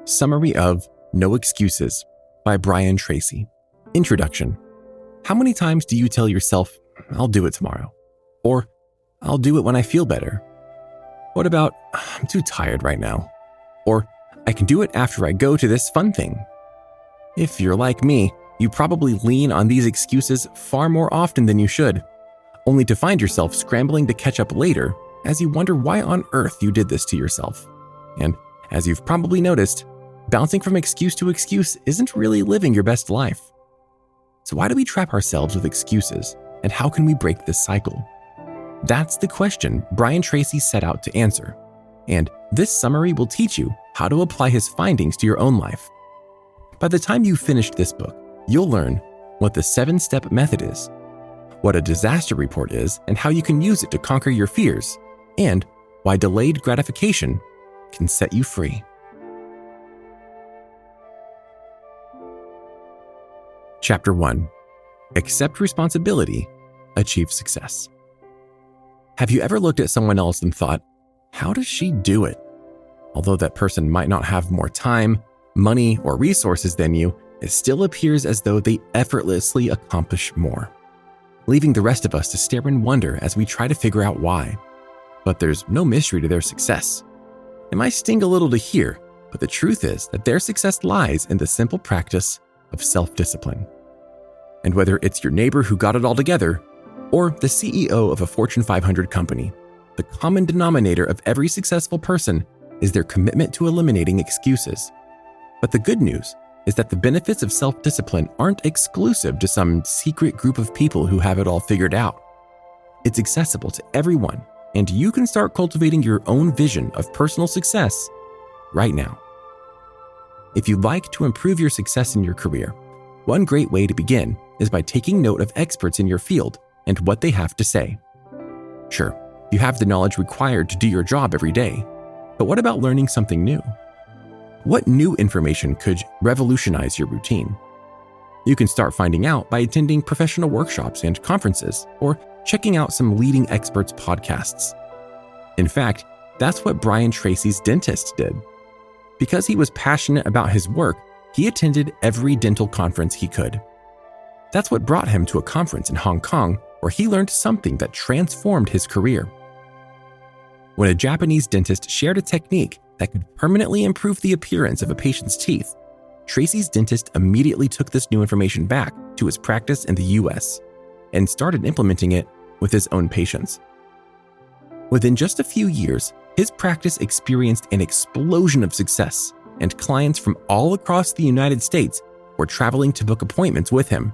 Summary of No Excuses by Brian Tracy. Introduction. How many times do you tell yourself, I'll do it tomorrow? Or, I'll do it when I feel better? What about, I'm too tired right now? Or, I can do it after I go to this fun thing? If you're like me, you probably lean on these excuses far more often than you should, only to find yourself scrambling to catch up later as you wonder why on earth you did this to yourself. And as you've probably noticed, bouncing from excuse to excuse isn't really living your best life. So why do we trap ourselves with excuses, and how can we break this cycle? That's the question Brian Tracy set out to answer, and this summary will teach you how to apply his findings to your own life. By the time you've finished this book, you'll learn what the 7-step method is, what a disaster report is and how you can use it to conquer your fears, and why delayed gratification can set you free. Chapter 1. Accept responsibility, achieve success. Have you ever looked at someone else and thought, how does she do it? Although that person might not have more time, money, or resources than you, it still appears as though they effortlessly accomplish more, leaving the rest of us to stare in wonder as we try to figure out why. But there's no mystery to their success. It might sting a little to hear, but the truth is that their success lies in the simple practice of self-discipline. And whether it's your neighbor who got it all together, or the CEO of a Fortune 500 company, the common denominator of every successful person is their commitment to eliminating excuses. But the good news is that the benefits of self-discipline aren't exclusive to some secret group of people who have it all figured out. It's accessible to everyone, and you can start cultivating your own vision of personal success right now. If you'd like to improve your success in your career, one great way to begin is by taking note of experts in your field and what they have to say. Sure, you have the knowledge required to do your job every day, but what about learning something new? What new information could revolutionize your routine? You can start finding out by attending professional workshops and conferences, or checking out some leading experts' podcasts. In fact, that's what Brian Tracy's dentist did. Because he was passionate about his work, he attended every dental conference he could. That's what brought him to a conference in Hong Kong where he learned something that transformed his career. When a Japanese dentist shared a technique that could permanently improve the appearance of a patient's teeth, Tracy's dentist immediately took this new information back to his practice in the US and started implementing it with his own patients. Within just a few years, his practice experienced an explosion of success, and clients from all across the United States were traveling to book appointments with him.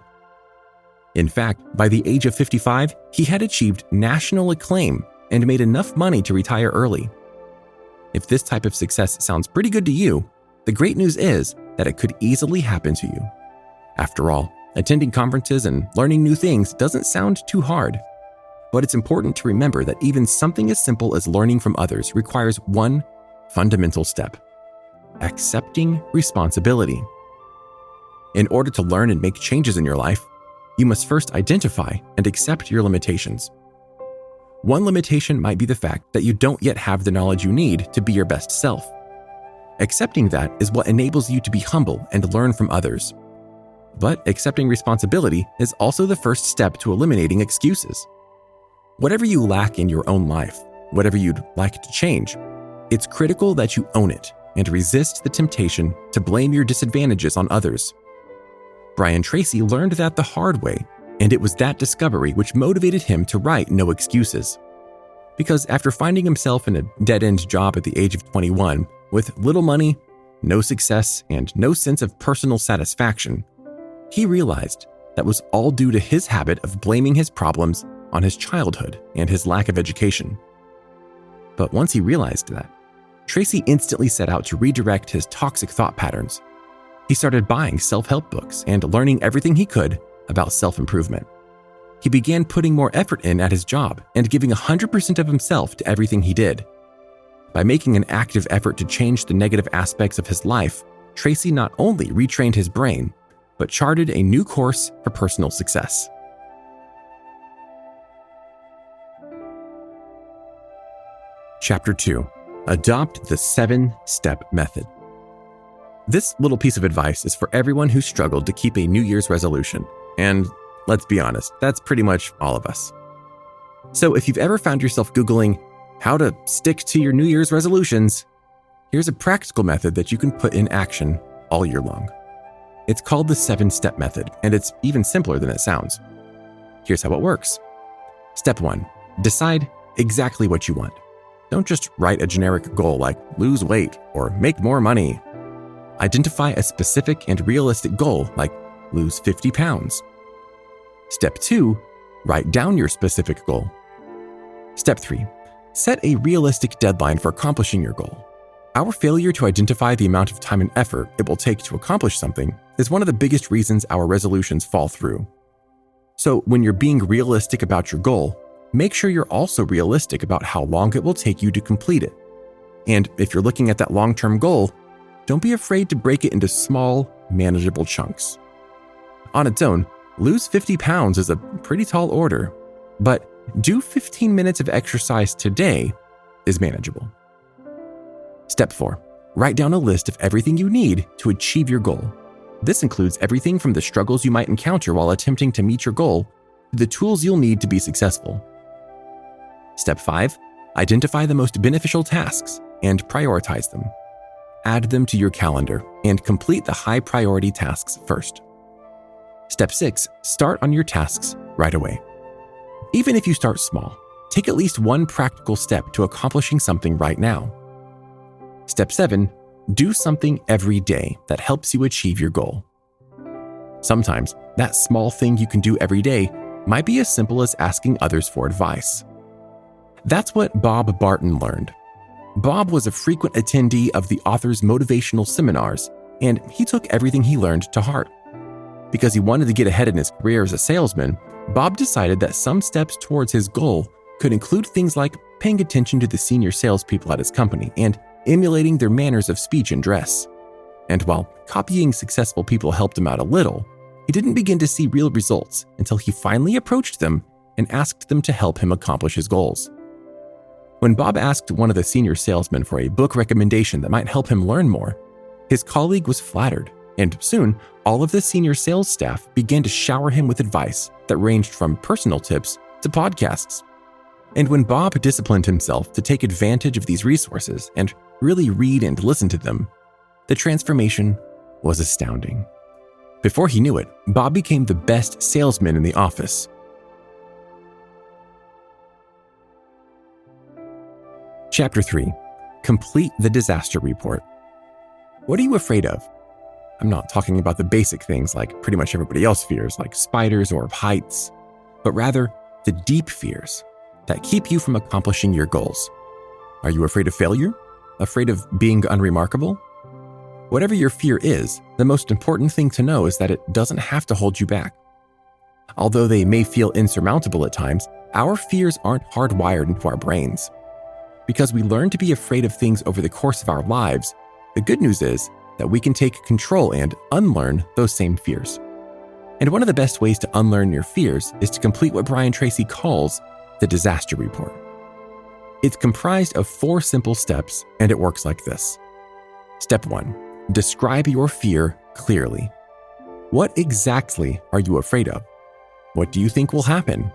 In fact, by the age of 55, he had achieved national acclaim and made enough money to retire early. If this type of success sounds pretty good to you, the great news is that it could easily happen to you. After all, attending conferences and learning new things doesn't sound too hard. But it's important to remember that even something as simple as learning from others requires one fundamental step: accepting responsibility. In order to learn and make changes in your life, you must first identify and accept your limitations. One limitation might be the fact that you don't yet have the knowledge you need to be your best self. Accepting that is what enables you to be humble and learn from others. But accepting responsibility is also the first step to eliminating excuses. Whatever you lack in your own life, whatever you'd like to change, it's critical that you own it and resist the temptation to blame your disadvantages on others. Brian Tracy learned that the hard way, and it was that discovery which motivated him to write No Excuses. Because after finding himself in a dead-end job at the age of 21, with little money, no success, and no sense of personal satisfaction, he realized that was all due to his habit of blaming his problems on his childhood and his lack of education. But once he realized that, Tracy instantly set out to redirect his toxic thought patterns. He started buying self-help books and learning everything he could about self-improvement. He began putting more effort in at his job and giving 100% of himself to everything he did. By making an active effort to change the negative aspects of his life, Tracy not only retrained his brain, but charted a new course for personal success. Chapter 2. Adopt the 7-step method. This little piece of advice is for everyone who struggled to keep a New Year's resolution. And let's be honest, that's pretty much all of us. So if you've ever found yourself Googling how to stick to your New Year's resolutions, here's a practical method that you can put in action all year long. It's called the 7-step method, and it's even simpler than it sounds. Here's how it works. Step 1, decide exactly what you want. Don't just write a generic goal like lose weight or make more money. Identify a specific and realistic goal like lose 50 pounds. Step 2, write down your specific goal. Step 3, set a realistic deadline for accomplishing your goal. Our failure to identify the amount of time and effort it will take to accomplish something is one of the biggest reasons our resolutions fall through. So when you're being realistic about your goal, make sure you're also realistic about how long it will take you to complete it. And if you're looking at that long-term goal, don't be afraid to break it into small, manageable chunks. On its own, lose 50 pounds is a pretty tall order, but do 15 minutes of exercise today is manageable. Step 4, write down a list of everything you need to achieve your goal. This includes everything from the struggles you might encounter while attempting to meet your goal to the tools you'll need to be successful. Step 5, identify the most beneficial tasks and prioritize them. Add them to your calendar and complete the high-priority tasks first. Step 6, start on your tasks right away. Even if you start small, take at least one practical step to accomplishing something right now. Step 7, do something every day that helps you achieve your goal. Sometimes, that small thing you can do every day might be as simple as asking others for advice. That's what Bob Barton learned. Bob was a frequent attendee of the author's motivational seminars, and he took everything he learned to heart. Because he wanted to get ahead in his career as a salesman, Bob decided that some steps towards his goal could include things like paying attention to the senior salespeople at his company and emulating their manners of speech and dress. And while copying successful people helped him out a little, he didn't begin to see real results until he finally approached them and asked them to help him accomplish his goals. When Bob asked one of the senior salesmen for a book recommendation that might help him learn more, his colleague was flattered, and soon all of the senior sales staff began to shower him with advice that ranged from personal tips to podcasts. And when Bob disciplined himself to take advantage of these resources and really read and listen to them, the transformation was astounding. Before he knew it, Bob became the best salesman in the office. Chapter 3, complete the disaster report. What are you afraid of? I'm not talking about the basic things like pretty much everybody else fears, like spiders or heights, but rather the deep fears that keep you from accomplishing your goals. Are you afraid of failure? Afraid of being unremarkable? Whatever your fear is, the most important thing to know is that it doesn't have to hold you back. Although they may feel insurmountable at times, our fears aren't hardwired into our brains. Because we learn to be afraid of things over the course of our lives, the good news is that we can take control and unlearn those same fears. And one of the best ways to unlearn your fears is to complete what Brian Tracy calls the disaster report. It's comprised of 4 simple steps, and it works like this. Step 1, describe your fear clearly. What exactly are you afraid of? What do you think will happen?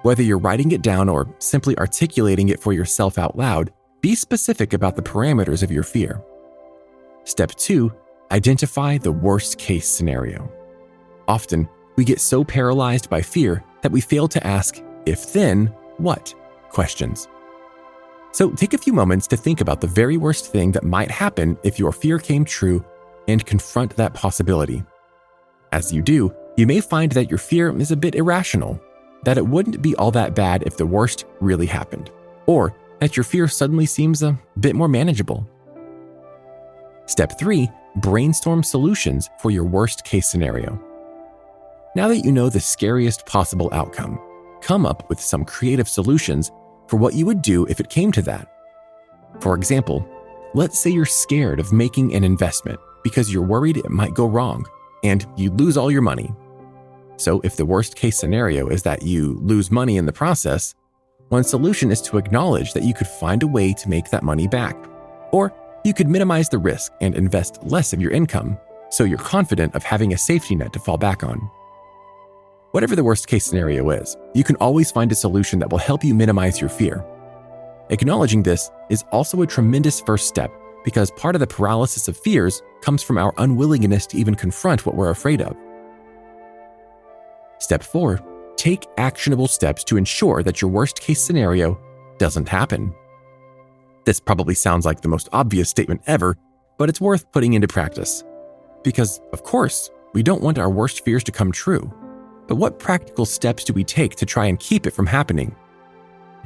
Whether you're writing it down or simply articulating it for yourself out loud, be specific about the parameters of your fear. Step 2, identify the worst-case scenario. Often, we get so paralyzed by fear that we fail to ask if then what questions. So take a few moments to think about the very worst thing that might happen if your fear came true and confront that possibility. As you do, you may find that your fear is a bit irrational, that it wouldn't be all that bad if the worst really happened, or that your fear suddenly seems a bit more manageable. Step 3, brainstorm solutions for your worst-case scenario. Now that you know the scariest possible outcome, come up with some creative solutions for what you would do if it came to that. For example, let's say you're scared of making an investment because you're worried it might go wrong and you'd lose all your money. So if the worst-case scenario is that you lose money in the process, one solution is to acknowledge that you could find a way to make that money back. Or You could minimize the risk and invest less of your income, so you're confident of having a safety net to fall back on. Whatever the worst case scenario is, you can always find a solution that will help you minimize your fear. Acknowledging this is also a tremendous first step because part of the paralysis of fears comes from our unwillingness to even confront what we're afraid of. Step 4, take actionable steps to ensure that your worst case scenario doesn't happen. This probably sounds like the most obvious statement ever, but it's worth putting into practice. Because, of course, we don't want our worst fears to come true. But what practical steps do we take to try and keep it from happening?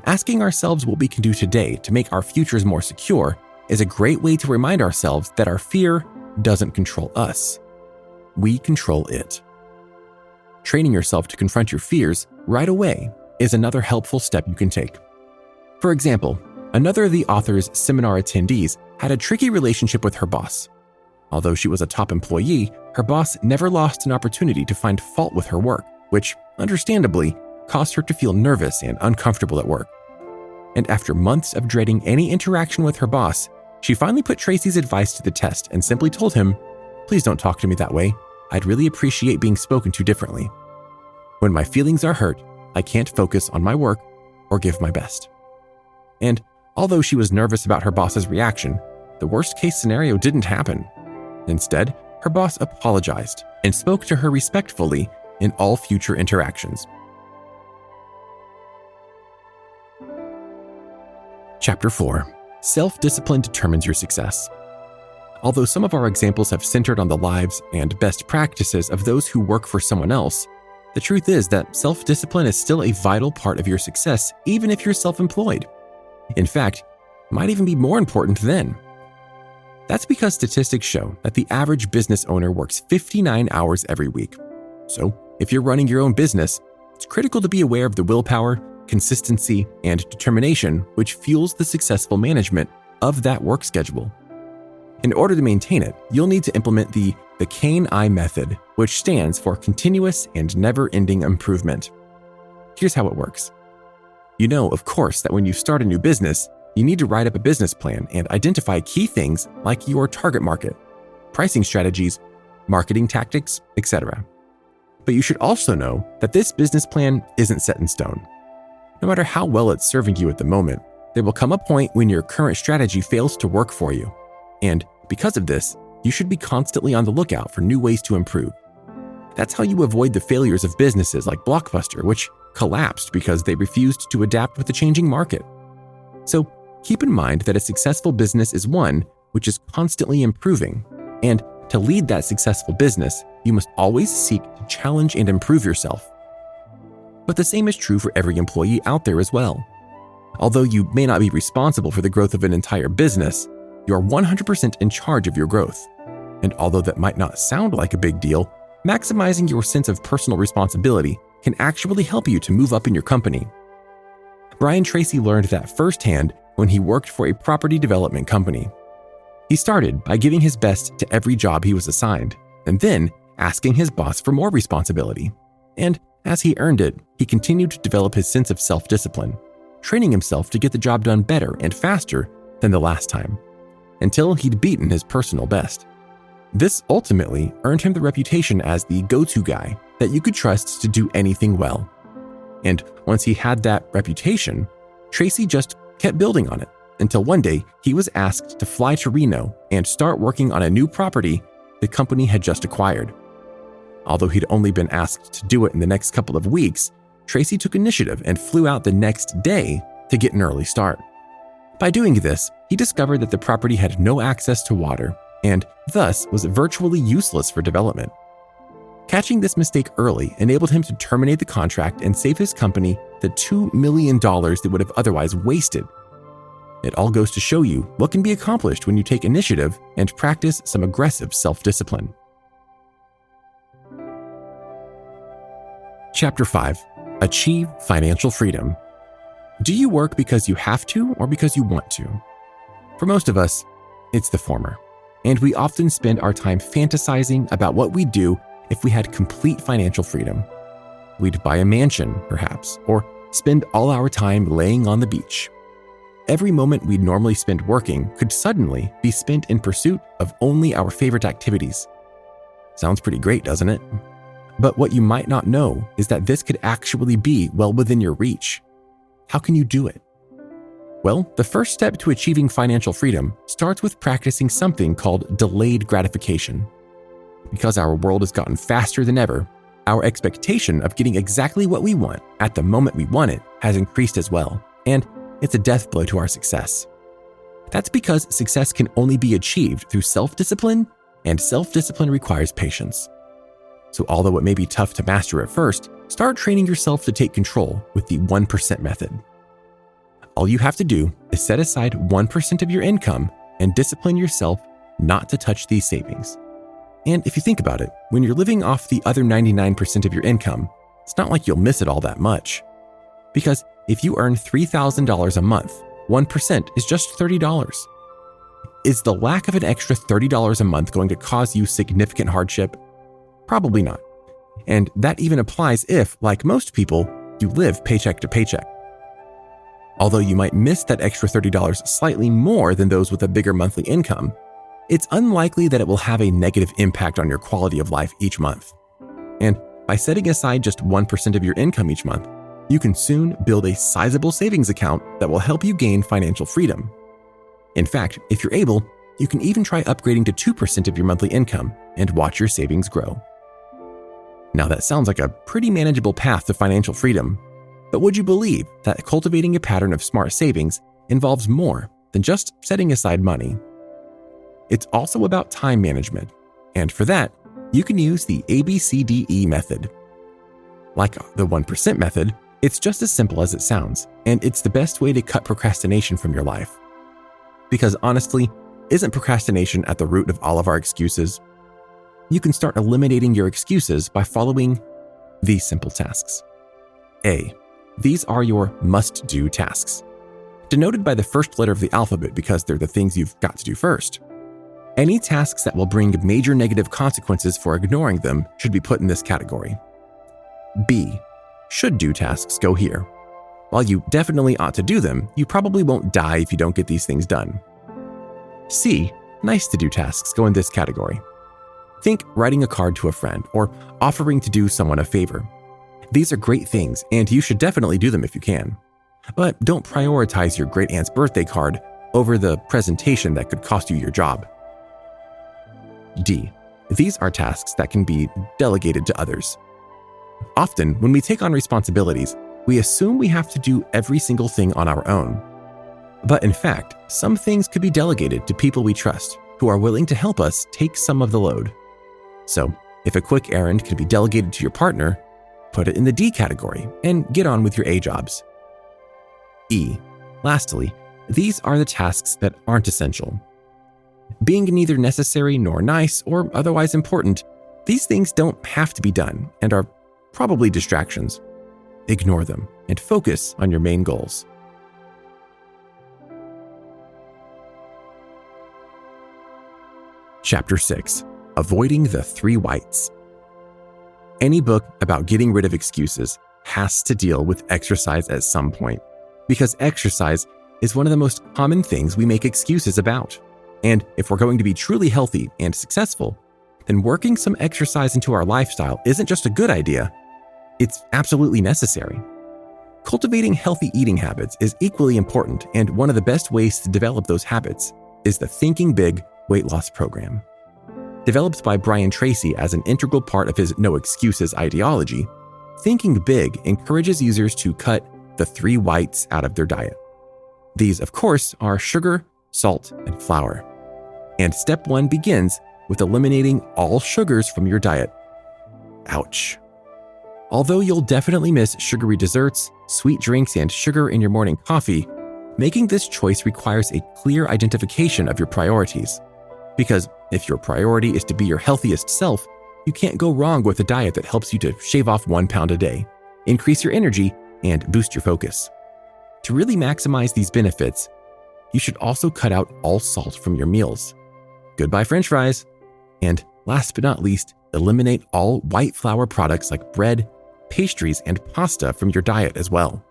Asking ourselves what we can do today to make our futures more secure is a great way to remind ourselves that our fear doesn't control us. We control it. Training yourself to confront your fears right away is another helpful step you can take. For example, another of the author's seminar attendees had a tricky relationship with her boss. Although she was a top employee, her boss never lost an opportunity to find fault with her work, which, understandably, caused her to feel nervous and uncomfortable at work. And after months of dreading any interaction with her boss, she finally put Tracy's advice to the test and simply told him, "Please don't talk to me that way. I'd really appreciate being spoken to differently. When my feelings are hurt, I can't focus on my work or give my best." And although she was nervous about her boss's reaction, the worst case scenario didn't happen. Instead, her boss apologized and spoke to her respectfully in all future interactions. Chapter 4. Self-discipline determines your success. Although some of our examples have centered on the lives and best practices of those who work for someone else, the truth is that self-discipline is still a vital part of your success, even if you're self-employed. In fact, it might even be more important then. That's because statistics show that the average business owner works 59 hours every week. So, if you're running your own business, it's critical to be aware of the willpower, consistency, and determination which fuels the successful management of that work schedule. In order to maintain it, you'll need to implement the Cane-I method, which stands for continuous and never-ending improvement. Here's how it works. You know, of course, that when you start a new business, you need to write up a business plan and identify key things like your target market, pricing strategies, marketing tactics, etc. But you should also know that this business plan isn't set in stone. No matter how well it's serving you at the moment, there will come a point when your current strategy fails to work for you. And because of this, you should be constantly on the lookout for new ways to improve. That's how you avoid the failures of businesses like Blockbuster, which collapsed because they refused to adapt with the changing market. So keep in mind that a successful business is one which is constantly improving. And to lead that successful business, you must always seek to challenge and improve yourself. But the same is true for every employee out there as well. Although you may not be responsible for the growth of an entire business, you're 100% in charge of your growth. And although that might not sound like a big deal, maximizing your sense of personal responsibility can actually help you to move up in your company. Brian Tracy learned that firsthand when he worked for a property development company. He started by giving his best to every job he was assigned, and then asking his boss for more responsibility. And as he earned it, he continued to develop his sense of self-discipline, training himself to get the job done better and faster than the last time, until he'd beaten his personal best. This ultimately earned him the reputation as the go-to guy that you could trust to do anything well. And once he had that reputation, Tracy just kept building on it until one day he was asked to fly to Reno and start working on a new property the company had just acquired. Although he'd only been asked to do it in the next couple of weeks, Tracy took initiative and flew out the next day to get an early start. By doing this, he discovered that the property had no access to water and thus was virtually useless for development. Catching this mistake early enabled him to terminate the contract and save his company the $2 million they would have otherwise wasted. It all goes to show you what can be accomplished when you take initiative and practice some aggressive self-discipline. Chapter 5. Achieve financial freedom. Do you work because you have to or because you want to? For most of us, it's the former, and we often spend our time fantasizing about what we'd do if we had complete financial freedom. We'd buy a mansion, perhaps, or spend all our time laying on the beach. every moment we'd normally spend working could suddenly be spent in pursuit of only our favorite activities. Sounds pretty great, doesn't it? But what you might not know is that this could actually be well within your reach. How can you do it? Well, the first step to achieving financial freedom starts with practicing something called delayed gratification. Because our world has gotten faster than ever, our expectation of getting exactly what we want at the moment we want it has increased as well, and it's a death blow to our success. That's because success can only be achieved through self-discipline, and self-discipline requires patience. So although it may be tough to master at first, start training yourself to take control with the 1% method. All you have to do is set aside 1% of your income and discipline yourself not to touch these savings. And if you think about it, when you're living off the other 99% of your income, it's not like you'll miss it all that much. Because if you earn $3,000 a month, 1% is just $30. Is the lack of an extra $30 a month going to cause you significant hardship? Probably not. And that even applies if, like most people, you live paycheck to paycheck. Although you might miss that extra $30 slightly more than those with a bigger monthly income, it's unlikely that it will have a negative impact on your quality of life each month. And by setting aside just 1% of your income each month, you can soon build a sizable savings account that will help you gain financial freedom. In fact, if you're able, you can even try upgrading to 2% of your monthly income and watch your savings grow. Now that sounds like a pretty manageable path to financial freedom, but would you believe that cultivating a pattern of smart savings involves more than just setting aside money? It's also about time management, and for that, you can use the ABCDE method. Like the 1% method, it's just as simple as it sounds, and it's the best way to cut procrastination from your life. Because honestly, isn't procrastination at the root of all of our excuses? You can start eliminating your excuses by following these simple tasks. A. These are your must-do tasks, denoted by the first letter of the alphabet because they're the things you've got to do first. Any tasks that will bring major negative consequences for ignoring them should be put in this category. B. Should-do tasks go here. While you definitely ought to do them, you probably won't die if you don't get these things done. C. Nice-to-do tasks go in this category. Think writing a card to a friend or offering to do someone a favor. These are great things, and you should definitely do them if you can. But don't prioritize your great aunt's birthday card over the presentation that could cost you your job. D. These are tasks that can be delegated to others. Often, when we take on responsibilities, we assume we have to do every single thing on our own. But in fact, some things could be delegated to people we trust who are willing to help us take some of the load. So, if a quick errand can be delegated to your partner, put it in the D category and get on with your A jobs. E. Lastly, these are the tasks that aren't essential. Being neither necessary nor nice or otherwise important, these things don't have to be done and are probably distractions. Ignore them and focus on your main goals. Chapter 6. Avoiding the 3 whites. Any book about getting rid of excuses has to deal with exercise at some point, because exercise is one of the most common things we make excuses about. And if we're going to be truly healthy and successful, then working some exercise into our lifestyle isn't just a good idea, it's absolutely necessary. Cultivating healthy eating habits is equally important, and one of the best ways to develop those habits is the Thinking Big weight loss program. Developed by Brian Tracy as an integral part of his No Excuses ideology, Thinking Big encourages users to cut the 3 whites out of their diet. These, of course, are sugar, salt, and flour. And step 1 begins with eliminating all sugars from your diet. Ouch. Although you'll definitely miss sugary desserts, sweet drinks, and sugar in your morning coffee, making this choice requires a clear identification of your priorities. Because if your priority is to be your healthiest self, you can't go wrong with a diet that helps you to shave off 1 pound a day, increase your energy, and boost your focus. To really maximize these benefits, you should also cut out all salt from your meals. Goodbye French fries. And last but not least, eliminate all white flour products like bread, pastries, and pasta from your diet as well.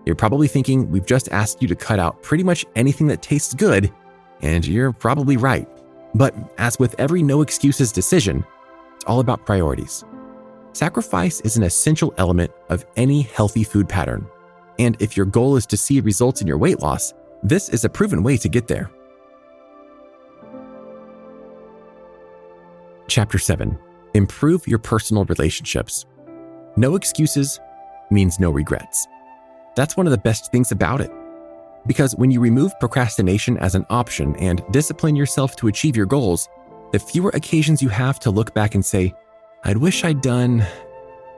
You're probably thinking we've just asked you to cut out pretty much anything that tastes good, and you're probably right. But as with every no excuses decision, it's all about priorities. Sacrifice is an essential element of any healthy food pattern. And if your goal is to see results in your weight loss, this is a proven way to get there. Chapter 7. Improve your personal relationships. No excuses means no regrets. That's one of the best things about it. Because when you remove procrastination as an option and discipline yourself to achieve your goals, the fewer occasions you have to look back and say, "I'd wish I'd done."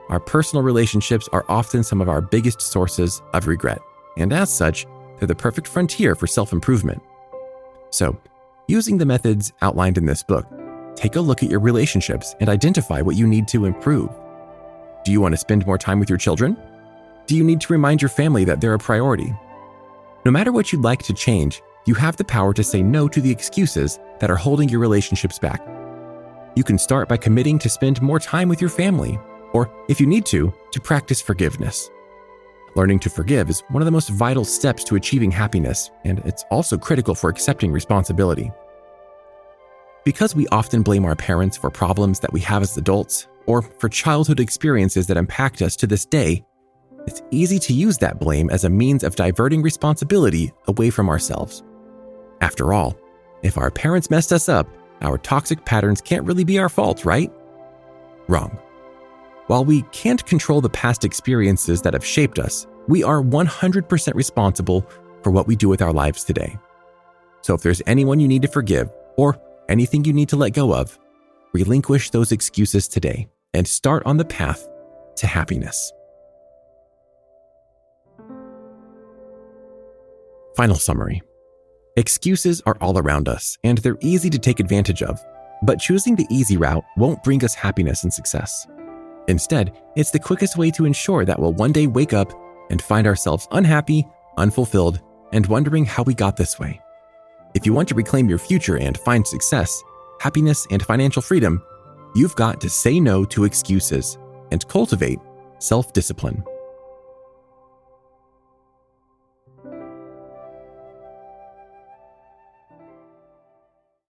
Our personal relationships are often some of our biggest sources of regret, and as such, they're the perfect frontier for self-improvement. So, using the methods outlined in this book, take a look at your relationships and identify what you need to improve. Do you want to spend more time with your children? Do you need to remind your family that they're a priority? No matter what you'd like to change, you have the power to say no to the excuses that are holding your relationships back. You can start by committing to spend more time with your family, or if you need to practice forgiveness. Learning to forgive is one of the most vital steps to achieving happiness, and it's also critical for accepting responsibility. Because we often blame our parents for problems that we have as adults, or for childhood experiences that impact us to this day, it's easy to use that blame as a means of diverting responsibility away from ourselves. After all, if our parents messed us up, our toxic patterns can't really be our fault, right? Wrong. While we can't control the past experiences that have shaped us, we are 100% responsible for what we do with our lives today. So if there's anyone you need to forgive, or anything you need to let go of, relinquish those excuses today and start on the path to happiness. Final summary. Excuses are all around us, and they're easy to take advantage of, but choosing the easy route won't bring us happiness and success. Instead, it's the quickest way to ensure that we'll one day wake up and find ourselves unhappy, unfulfilled, and wondering how we got this way. If you want to reclaim your future and find success, happiness, and financial freedom, you've got to say no to excuses and cultivate self-discipline.